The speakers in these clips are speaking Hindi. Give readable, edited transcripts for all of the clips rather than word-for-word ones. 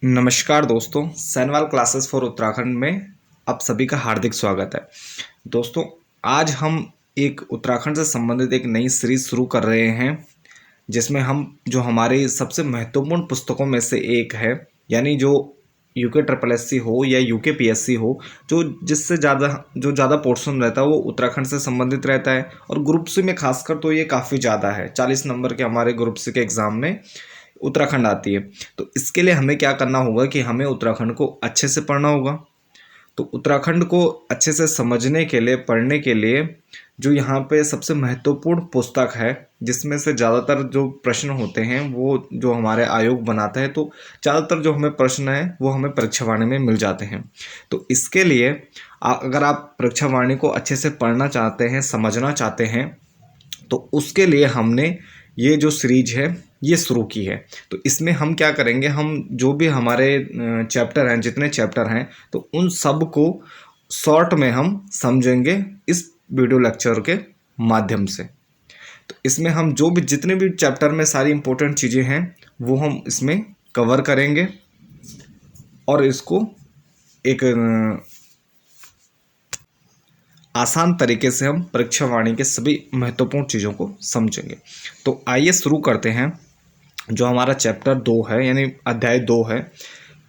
नमस्कार दोस्तों, सैनवाल क्लासेस फॉर उत्तराखंड में आप सभी का हार्दिक स्वागत है। दोस्तों, आज हम एक उत्तराखंड से संबंधित एक नई सीरीज शुरू कर रहे हैं, जिसमें हम जो हमारी सबसे महत्वपूर्ण पुस्तकों में से एक है, यानी जो यूके ट्रिपल एससी हो या यूके पीएससी हो, जिससे ज़्यादा पोर्शन रहता है वो उत्तराखंड से संबंधित रहता है। और ग्रुप सी में खासकर तो ये काफ़ी ज़्यादा है, 40 नंबर के हमारे ग्रुप सी के एग्ज़ाम में उत्तराखंड आती है। तो इसके लिए हमें क्या करना होगा कि हमें उत्तराखंड को अच्छे से पढ़ना होगा। तो उत्तराखंड को अच्छे से समझने के लिए, पढ़ने के लिए जो यहाँ पे सबसे महत्वपूर्ण पुस्तक है, जिसमें से ज़्यादातर जो प्रश्न होते हैं वो जो हमारे आयोग बनाता है, तो ज़्यादातर जो हमें प्रश्न है वो हमें परीक्षा वाणी में मिल जाते हैं। तो इसके लिए अगर आप परीक्षा वाणी को अच्छे से पढ़ना चाहते हैं, समझना चाहते हैं, तो उसके लिए हमने ये जो सीरीज है ये शुरू की है। तो इसमें हम क्या करेंगे, हम जो भी हमारे चैप्टर हैं, जितने चैप्टर हैं, तो उन सब को शॉर्ट में हम समझेंगे इस वीडियो लेक्चर के माध्यम से। तो इसमें हम जो भी जितने भी चैप्टर में सारी इंपॉर्टेंट चीज़ें हैं वो हम इसमें कवर करेंगे और इसको एक आसान तरीके से हम परीक्षा वाणी के सभी महत्वपूर्ण चीज़ों को समझेंगे। तो आइए शुरू करते हैं। जो हमारा चैप्टर 2 है, यानी अध्याय 2 है।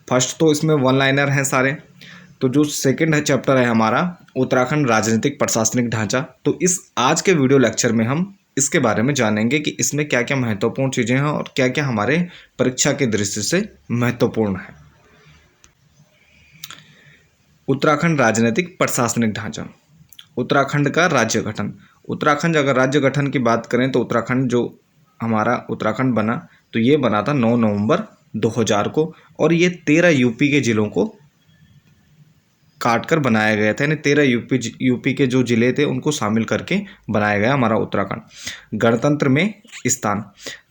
फर्स्ट तो इसमें वन लाइनर हैं सारे। तो जो सेकंड है चैप्टर है हमारा, उत्तराखंड राजनीतिक प्रशासनिक ढांचा। तो इस आज के वीडियो लेक्चर में हम इसके बारे में जानेंगे कि इसमें क्या क्या महत्वपूर्ण चीज़ें हैं और क्या क्या हमारे परीक्षा की दृष्टि से महत्वपूर्ण है। उत्तराखंड राजनीतिक प्रशासनिक ढांचा, उत्तराखंड का राज्य गठन। उत्तराखंड अगर राज्य गठन की बात करें तो उत्तराखंड जो हमारा उत्तराखंड बना, तो ये बना था 9 नवंबर 2000 को, और ये 13 यूपी के ज़िलों को काट कर बनाया गया था। यानी 13 यूपी के जो ज़िले थे उनको शामिल करके बनाया गया हमारा उत्तराखंड। गणतंत्र में स्थान,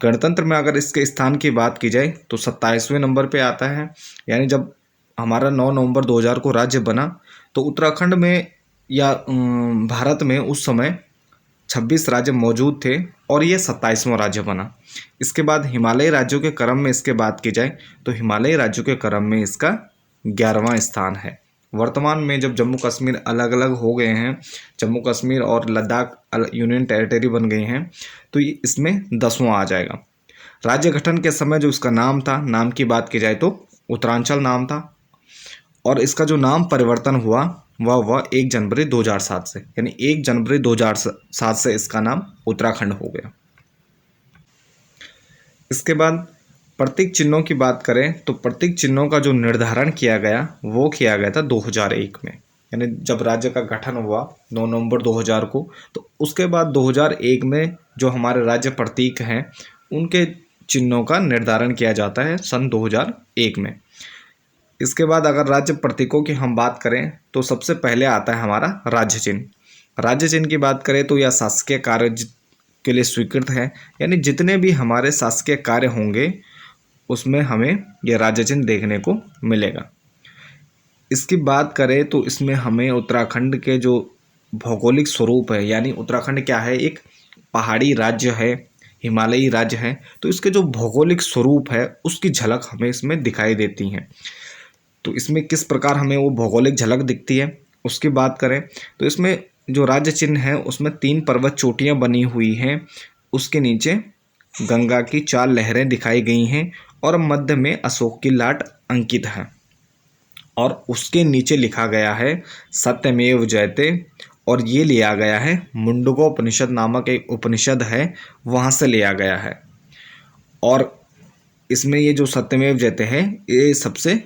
गणतंत्र में अगर इसके स्थान की बात की जाए तो 27वें नंबर पे आता है। यानी जब हमारा 9 नवंबर 2000 को राज्य बना, तो उत्तराखंड में या भारत में उस समय 26 राज्य मौजूद थे और ये 27वां राज्य बना। इसके बाद हिमालयी राज्यों के क्रम में इसके बात की जाए तो हिमालयी राज्यों के क्रम में इसका 11वां स्थान है। वर्तमान में जब जम्मू कश्मीर अलग अलग हो गए हैं, जम्मू कश्मीर और लद्दाख यूनियन टेरिटरी बन गई हैं, तो ये इसमें 10वां आ जाएगा। राज्य गठन के समय जो इसका नाम था, नाम की बात की जाए तो उत्तरांचल नाम था, और इसका जो नाम परिवर्तन हुआ वह 1 जनवरी 2007 से, यानी 1 जनवरी 2007 से इसका नाम उत्तराखंड हो गया। इसके बाद प्रतीक चिन्हों की बात करें तो प्रतीक चिन्हों का जो निर्धारण किया गया वो किया गया था 2001 में। यानी जब राज्य का गठन हुआ 9 नवंबर 2000 को, तो उसके बाद 2001 में जो हमारे राज्य प्रतीक हैं उनके चिन्हों का निर्धारण किया जाता है सन 2001 में। इसके बाद अगर राज्य प्रतीकों की हम बात करें तो सबसे पहले आता है हमारा राज्य चिन्ह। राज्य चिन्ह की बात करें तो यह शासकीय कार्य के लिए स्वीकृत है, यानी जितने भी हमारे शासकीय कार्य होंगे उसमें हमें यह राज्य चिन्ह देखने को मिलेगा। इसकी बात करें तो इसमें हमें उत्तराखंड के जो भौगोलिक स्वरूप है, यानी उत्तराखंड क्या है, एक पहाड़ी राज्य है, हिमालयी राज्य है, तो इसके जो भौगोलिक स्वरूप है उसकी झलक हमें इसमें दिखाई देती है। तो इसमें किस प्रकार हमें वो भौगोलिक झलक दिखती है उसकी बात करें तो इसमें जो राज्य चिन्ह है उसमें 3 पर्वत चोटियाँ बनी हुई हैं, उसके नीचे गंगा की 4 लहरें दिखाई गई हैं और मध्य में अशोक की लाट अंकित है, और उसके नीचे लिखा गया है सत्यमेव जयते, और ये लिया गया है मुंडकोपनिषद नामक एक उपनिषद है, वहाँ से लिया गया है। और इसमें ये जो सत्यमेव जयते है ये सबसे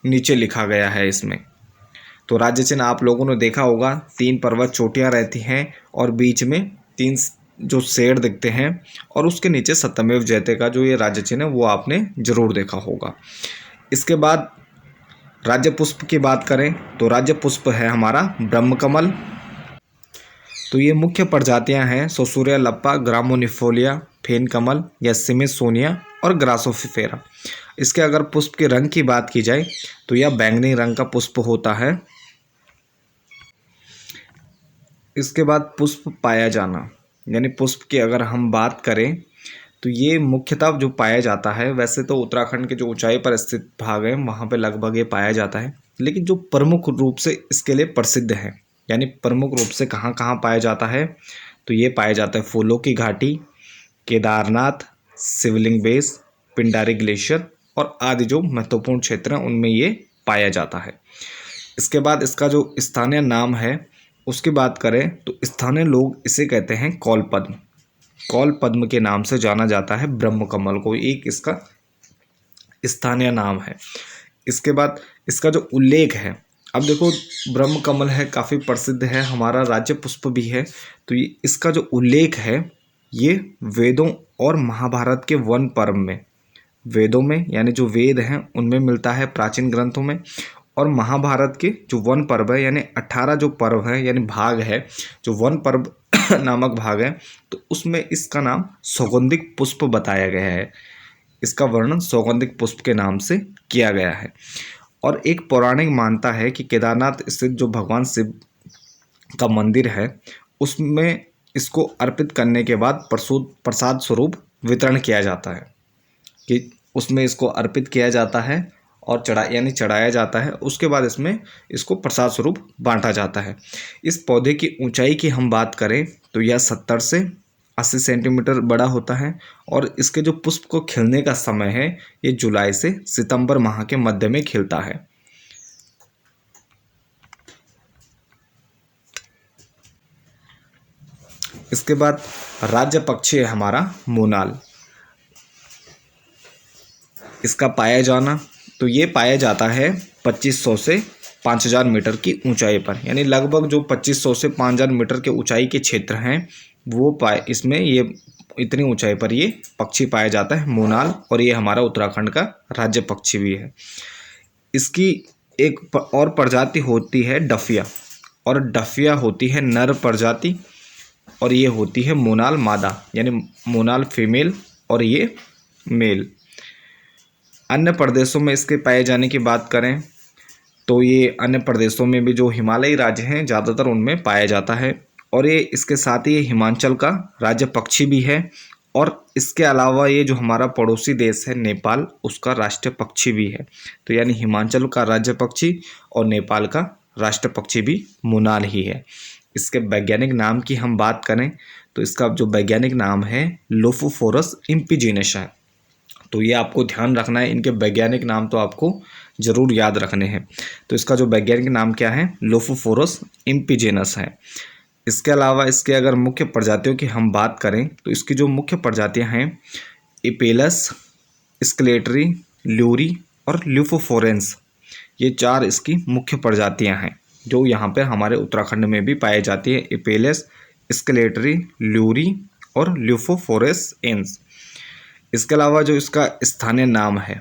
नीचे लिखा गया है इसमें। तो राज्य चिन्ह आप लोगों ने देखा होगा, 3 पर्वत चोटियाँ रहती हैं और बीच में 3 जो शेर दिखते हैं, और उसके नीचे सत्यमेव जयते का जो ये राज्य चिन्ह है वो आपने जरूर देखा होगा। इसके बाद राज्य पुष्प की बात करें तो राज्य पुष्प है हमारा ब्रह्मकमल। तो ये मुख्य प्रजातियां हैं सोसूरिया लप्पा, ग्रामोनिफोलिया, फेन कमल या सिमिस सोनिया और ग्रासोफिफेरा। इसके अगर पुष्प के रंग की बात की जाए तो यह बैंगनी रंग का पुष्प होता है। इसके बाद पुष्प पाया जाना, यानी पुष्प की अगर हम बात करें तो ये मुख्यतः जो पाया जाता है, वैसे तो उत्तराखंड के जो ऊंचाई पर स्थित भाग हैं वहाँ पे लगभग ये पाया जाता है, लेकिन जो प्रमुख रूप से इसके लिए प्रसिद्ध है, यानी प्रमुख रूप से कहाँ कहाँ पाया जाता है, तो ये पाया जाता है फूलों की घाटी, केदारनाथ, शिवलिंग बेस, पिंडारी ग्लेशियर और आदि जो महत्वपूर्ण क्षेत्र हैं उनमें ये पाया जाता है। इसके बाद इसका जो स्थानीय नाम है उसकी बात करें तो स्थानीय लोग इसे कहते हैं कौल पद्म। कौल पद्म के नाम से जाना जाता है ब्रह्म कमल को, एक इसका स्थानीय नाम है। इसके बाद इसका जो उल्लेख है, अब देखो ब्रह्म कमल है, काफ़ी प्रसिद्ध है, हमारा राज्य पुष्प भी है, तो ये इसका जो उल्लेख है ये वेदों और महाभारत के वन पर्व में, वेदों में यानी जो वेद हैं उनमें मिलता है, प्राचीन ग्रंथों में, और महाभारत के जो वन पर्व है यानी 18 जो पर्व है यानी भाग है, जो वन पर्व नामक भाग है, तो उसमें इसका नाम सौगंधिक पुष्प बताया गया है। इसका वर्णन सौगंधिक पुष्प के नाम से किया गया है। और एक पौराणिक मानता है कि केदारनाथ स्थित जो भगवान शिव का मंदिर है उसमें इसको अर्पित करने के बाद प्रसाद स्वरूप वितरण किया जाता है, कि उसमें इसको अर्पित किया जाता है और चढ़ाया जाता है, उसके बाद इसको प्रसाद स्वरूप बांटा जाता है। इस पौधे की ऊंचाई की हम बात करें तो यह 70 से 80 सेंटीमीटर बड़ा होता है और इसके जो पुष्प को खिलने का समय है ये जुलाई से सितंबर माह के मध्य में खिलता है। इसके बाद राज्य पक्षी है हमारा मोनाल। इसका पाया जाना तो ये पाया जाता है 2500 से 5000 मीटर की ऊंचाई पर, यानी लगभग जो 2500 से 5000 मीटर के ऊंचाई के क्षेत्र हैं वो इसमें ये इतनी ऊंचाई पर ये पक्षी पाया जाता है मोनाल, और ये हमारा उत्तराखंड का राज्य पक्षी भी है। इसकी एक और प्रजाति होती है डफिया, और डफिया होती है नर प्रजाति, और ये होती है मोनाल मादा, यानी मोनाल फीमेल और ये मेल। अन्य प्रदेशों में इसके पाए जाने की बात करें तो ये अन्य प्रदेशों में भी जो हिमालयी राज्य हैं ज़्यादातर उनमें पाया जाता है, और ये इसके साथ ही हिमाचल का राज्य पक्षी भी है, और इसके अलावा ये जो हमारा पड़ोसी देश है नेपाल उसका राष्ट्रीय पक्षी भी है। तो यानी हिमाचल का राज्य पक्षी और नेपाल का राष्ट्रीय पक्षी भी मोनाल ही है। इसके वैज्ञानिक नाम की हम बात करें तो इसका जो वैज्ञानिक नाम है लोफोफोरस इम्पिजिनस है। तो ये आपको ध्यान रखना है, इनके वैज्ञानिक नाम तो आपको ज़रूर याद रखने हैं। तो इसका जो वैज्ञानिक नाम क्या है, लोफोफोरस इम्पिजिनस है। इसके अलावा इसके अगर मुख्य प्रजातियों की हम बात करें तो इसकी जो मुख्य प्रजातियां हैं एपेलस, स्केलेटरी, ल्यूरी और ल्यूफोफोरेंस, ये 4 इसकी मुख्य प्रजातियां हैं जो यहाँ पर हमारे उत्तराखंड में भी पाई जाती है। एपेलस, स्केलेटरी, ल्यूरी और ल्यूफोफोरेंस। इसके अलावा जो इसका स्थानीय नाम है,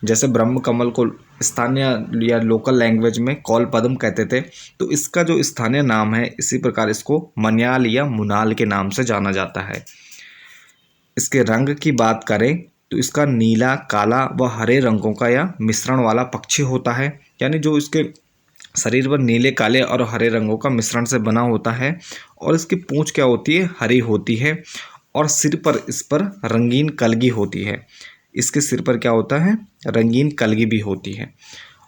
जैसे ब्रह्म कमल को स्थानीय या लोकल लैंग्वेज में कौल पद्म कहते थे, तो इसका जो स्थानीय नाम है इसी प्रकार इसको मन्याल या मुनाल के नाम से जाना जाता है। इसके रंग की बात करें तो इसका नीला, काला व हरे रंगों का या मिश्रण वाला पक्षी होता है, यानी जो इसके शरीर पर नीले, काले और हरे रंगों का मिश्रण से बना होता है, और इसकी पूंछ क्या होती है, हरी होती है, और सिर पर इस पर रंगीन कलगी होती है। इसके सिर पर क्या होता है, रंगीन कलगी भी होती है।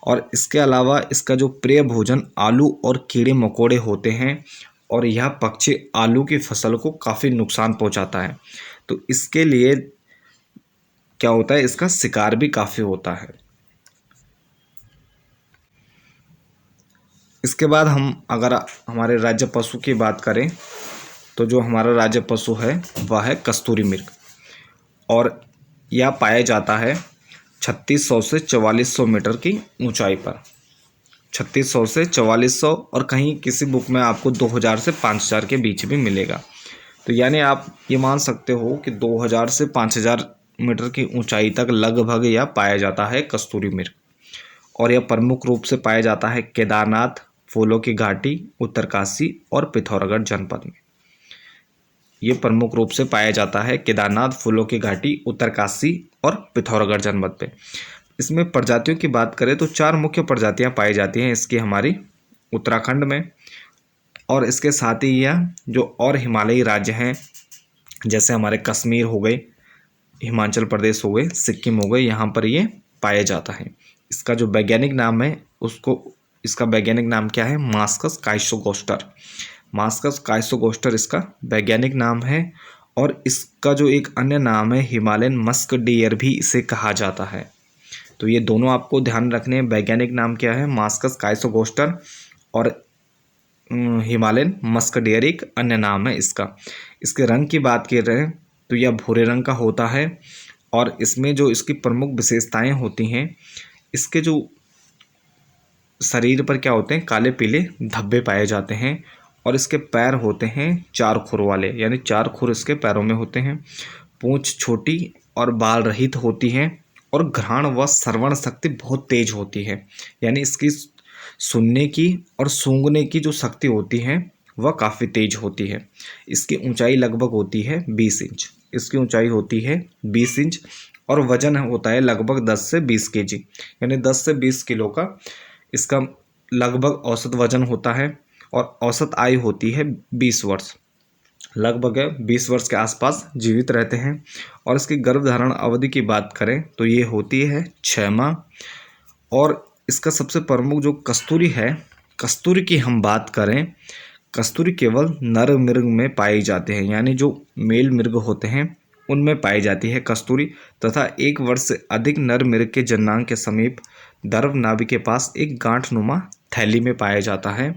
और इसके अलावा इसका जो प्रिय भोजन आलू और कीड़े मकोड़े होते हैं, और यह पक्षी आलू की फसल को काफ़ी नुकसान पहुंचाता है, तो इसके लिए क्या होता है, इसका शिकार भी काफ़ी होता है। इसके बाद हम अगर हमारे राज्य पशु की बात करें तो जो हमारा राज्य पशु है वह है कस्तूरी मृग, और यह पाया जाता है 3600 से 4400 मीटर की ऊंचाई पर। 3600 से 4400, और कहीं किसी बुक में आपको 2000 से 5000 के बीच भी मिलेगा। तो यानी आप ये मान सकते हो कि 2000 से 5000 मीटर की ऊंचाई तक लगभग यह पाया जाता है कस्तूरी मृग, और यह प्रमुख रूप से पाया जाता है केदारनाथ, फूलों की घाटी, उत्तरकाशी और पिथौरागढ़ जनपद में। ये प्रमुख रूप से पाया जाता है केदारनाथ, फूलों की घाटी, उत्तरकाशी और पिथौरागढ़ जनपद पे। इसमें प्रजातियों की बात करें तो 4 मुख्य प्रजातियां पाई जाती हैं इसकी हमारी उत्तराखंड में, और इसके साथ ही यह जो और हिमालयी राज्य हैं जैसे हमारे कश्मीर हो गए, हिमाचल प्रदेश हो गए, सिक्किम हो गए, यहाँ पर ये पाया जाता है। इसका जो वैज्ञानिक नाम है इसका वैज्ञानिक नाम क्या है? मास्कस काइसोगोस्टर। मास्कस काइसोगोस्टर इसका वैज्ञानिक नाम है। और इसका जो एक अन्य नाम है हिमालयन मस्क डियर भी इसे कहा जाता है। तो ये दोनों आपको ध्यान रखने हैं। वैज्ञानिक नाम क्या है? मास्कस काइसोगोस्टर, और हिमालयन मस्क डियर एक अन्य नाम है इसका। इसके रंग की बात कर रहे हैं तो यह भूरे रंग का होता है। और इसमें जो इसकी प्रमुख विशेषताएं होती हैं, इसके जो शरीर पर क्या होते हैं? काले पीले धब्बे पाए जाते हैं। और इसके पैर होते हैं 4 खुर वाले, यानी 4 खुर इसके पैरों में होते हैं। पूंछ छोटी और बाल रहित होती है। और घ्राण व श्रवण शक्ति बहुत तेज होती है, यानी इसकी सुनने की और सूंघने की जो शक्ति होती है वह काफ़ी तेज होती है। इसकी ऊंचाई लगभग होती है 20 इंच। इसकी ऊंचाई होती है 20 इंच और वजन होता है लगभग 10 से 20 केजी, यानी 10 से 20 किलो का इसका लगभग औसत वजन होता है। और औसत आयु होती है 20 वर्ष, लगभग 20 वर्ष के आसपास जीवित रहते हैं। और इसकी गर्भधारण अवधि की बात करें तो ये होती है 6 माह। और इसका सबसे प्रमुख जो कस्तूरी है, कस्तूरी की हम बात करें, कस्तूरी केवल नर मृग में पाई जाते हैं, यानी जो मेल मृग होते हैं उनमें पाई जाती है कस्तूरी। तथा 1 वर्ष से अधिक नर मृग के जन्नांग के समीप गर्भ नाभि के पास एक गांठनुमा थैली में पाया जाता है।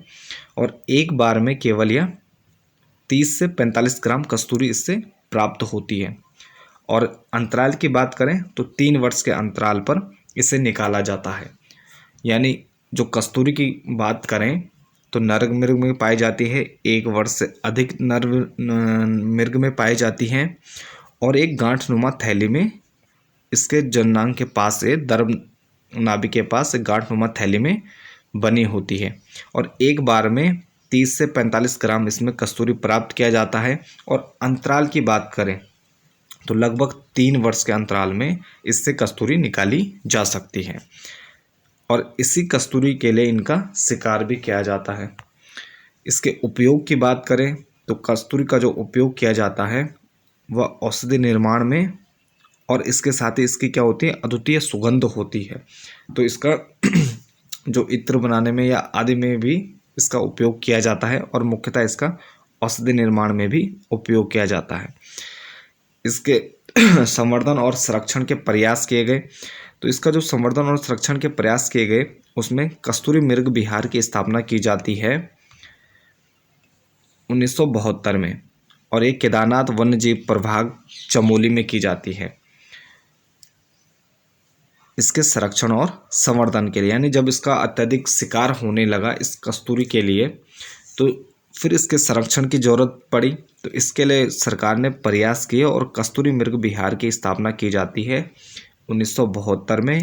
और एक बार में केवल यह 30 से 45 ग्राम कस्तूरी इससे प्राप्त होती है। और अंतराल की बात करें तो 3 वर्ष के अंतराल पर इसे निकाला जाता है। यानी जो कस्तूरी की बात करें तो नर मृग में पाई जाती है, 1 वर्ष से अधिक नर मृग में पाई जाती हैं। और एक गांठनुमा थैली में इसके जननांग के पास गर्भ नाभि के पास एक गांठनुमा थैली में बनी होती है। और एक बार में 30 से 45 ग्राम इसमें कस्तूरी प्राप्त किया जाता है। और अंतराल की बात करें तो लगभग 3 वर्ष के अंतराल में इससे कस्तूरी निकाली जा सकती है। और इसी कस्तूरी के लिए इनका शिकार भी किया जाता है। इसके उपयोग की बात करें तो कस्तूरी का जो उपयोग किया जाता है वह औषधि निर्माण में, और इसके साथ ही इसकी क्या होती है? अद्वितीय सुगंध होती है। तो इसका जो इत्र बनाने में या आदि में भी इसका उपयोग किया जाता है। और मुख्यतः इसका औषधि निर्माण में भी उपयोग किया जाता है। इसके संवर्धन और संरक्षण के प्रयास किए गए, तो इसका जो संवर्धन और संरक्षण के प्रयास किए गए उसमें कस्तूरी मृग विहार की स्थापना की जाती है 1972 में। और एक केदारनाथ वन्यजीव प्रभाग चमोली में की जाती है इसके संरक्षण और संवर्धन के लिए। यानी जब इसका अत्यधिक शिकार होने लगा इस कस्तूरी के लिए, तो फिर इसके संरक्षण की जरूरत पड़ी। तो इसके लिए सरकार ने प्रयास किए और कस्तूरी मृग विहार की स्थापना की जाती है 1972 में।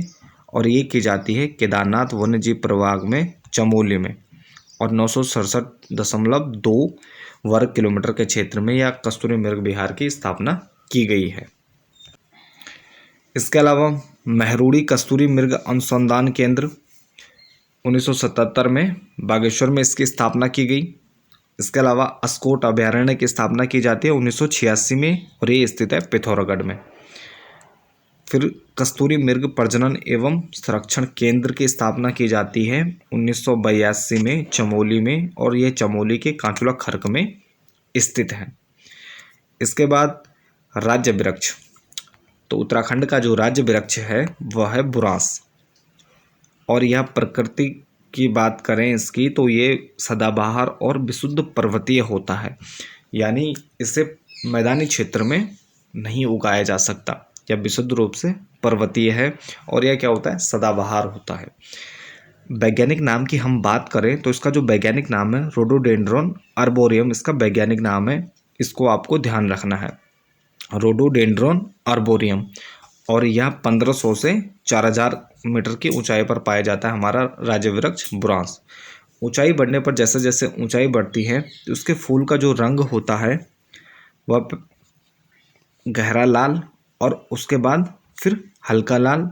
और ये की जाती है केदारनाथ वन्यजीव प्रभाग में चमोली में। और 967.2 वर्ग किलोमीटर के क्षेत्र में यह कस्तूरी मृग विहार की स्थापना की गई है। इसके अलावा मेहरुड़ी कस्तूरी मृग अनुसंधान केंद्र 1977 में बागेश्वर में इसकी स्थापना की गई। इसके अलावा अस्कोट अभयारण्य की स्थापना की जाती है 1986 में, और ये स्थित है पिथौरागढ़ में। फिर कस्तूरी मृग प्रजनन एवं संरक्षण केंद्र की स्थापना की जाती है 1982 में चमोली में, और ये चमोली के कांचुला खर्क में स्थित है। इसके बाद राज्य वृक्ष, तो उत्तराखंड का जो राज्य वृक्ष है वह है बुरांस। और यह प्रकृति की बात करें इसकी तो ये सदाबहार और विशुद्ध पर्वतीय होता है, यानी इसे मैदानी क्षेत्र में नहीं उगाया जा सकता। यह विशुद्ध रूप से पर्वतीय है और यह क्या होता है? सदाबहार होता है। वैज्ञानिक नाम की हम बात करें तो इसका जो वैज्ञानिक नाम है रोडोडेंड्रॉन आर्बोरियम इसका वैज्ञानिक नाम है। इसको आपको ध्यान रखना है, रोडोडेंड्रॉन आर्बोरियम। और यह 1500 से 4000 मीटर की ऊंचाई पर पाया जाता है हमारा राज्य वृक्ष बुरांस। ऊंचाई बढ़ने पर जैसे जैसे ऊंचाई बढ़ती है तो उसके फूल का जो रंग होता है वह गहरा लाल, और उसके बाद फिर हल्का लाल,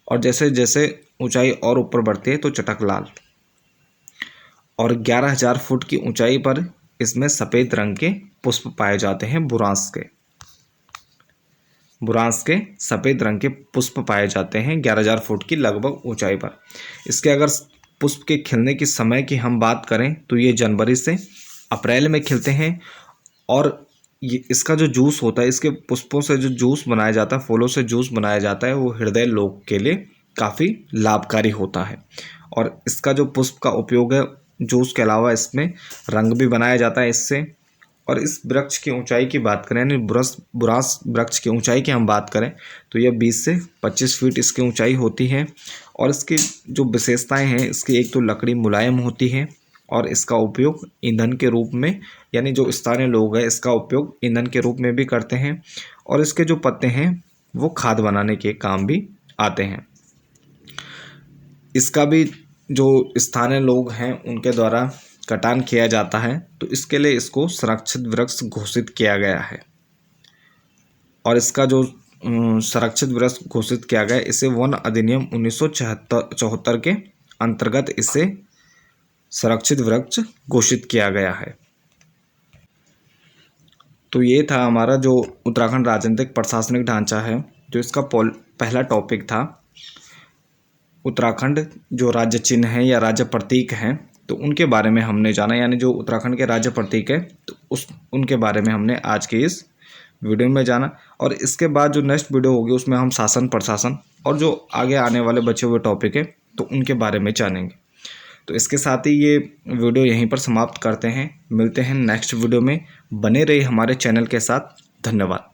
और जैसे जैसे ऊंचाई और ऊपर बढ़ती है तो चटक लाल। और 11,000 फुट की ऊंचाई पर इसमें सफ़ेद रंग के पुष्प पाए जाते हैं बुरांस के। बुरांस के सफ़ेद रंग के पुष्प पाए जाते हैं 11,000 फुट की लगभग ऊंचाई पर। इसके अगर पुष्प के खिलने की समय की हम बात करें तो ये जनवरी से अप्रैल में खिलते हैं। और ये इसका जो जूस होता है, इसके पुष्पों से जो जूस बनाया जाता है, फूलों से जूस बनाया जाता है, वो हृदय रोग के लिए काफ़ी लाभकारी होता है। और इसका जो पुष्प का उपयोग है, जूस के अलावा इसमें रंग भी बनाया जाता है इससे। और इस वृक्ष की ऊंचाई की बात करें, यानी बुरांस वृक्ष की ऊंचाई की हम बात करें तो यह 20 से 25 फीट इसकी ऊंचाई होती है। और इसकी जो विशेषताएं हैं, इसकी एक तो लकड़ी मुलायम होती है और इसका उपयोग ईंधन के रूप में, यानी जो स्थानीय लोग हैं इसका उपयोग ईंधन के रूप में भी करते हैं। और इसके जो पत्ते हैं वो खाद बनाने के काम भी आते हैं। इसका भी जो स्थानीय लोग हैं उनके द्वारा कटान किया जाता है, तो इसके लिए इसको संरक्षित वृक्ष घोषित किया गया है। और इसका जो संरक्षित वृक्ष घोषित किया गया है, इसे वन अधिनियम 1974 के अंतर्गत इसे संरक्षित वृक्ष घोषित किया गया है। तो ये था हमारा जो उत्तराखंड राजनीतिक प्रशासनिक ढांचा है, जो इसका पहला टॉपिक था। उत्तराखंड जो राज्य चिन्ह है या राज्य प्रतीक हैं, तो उनके बारे में हमने जाना, यानी जो उत्तराखंड के राज्य प्रतीक है तो उनके बारे में हमने आज के इस वीडियो में जाना। और इसके बाद जो नेक्स्ट वीडियो होगी उसमें हम शासन प्रशासन और जो आगे आने वाले बचे हुए टॉपिक है तो उनके बारे में जानेंगे। तो इसके साथ ही ये वीडियो यहीं पर समाप्त करते हैं। मिलते हैं नेक्स्ट वीडियो में। बने रहिए हमारे चैनल के साथ। धन्यवाद।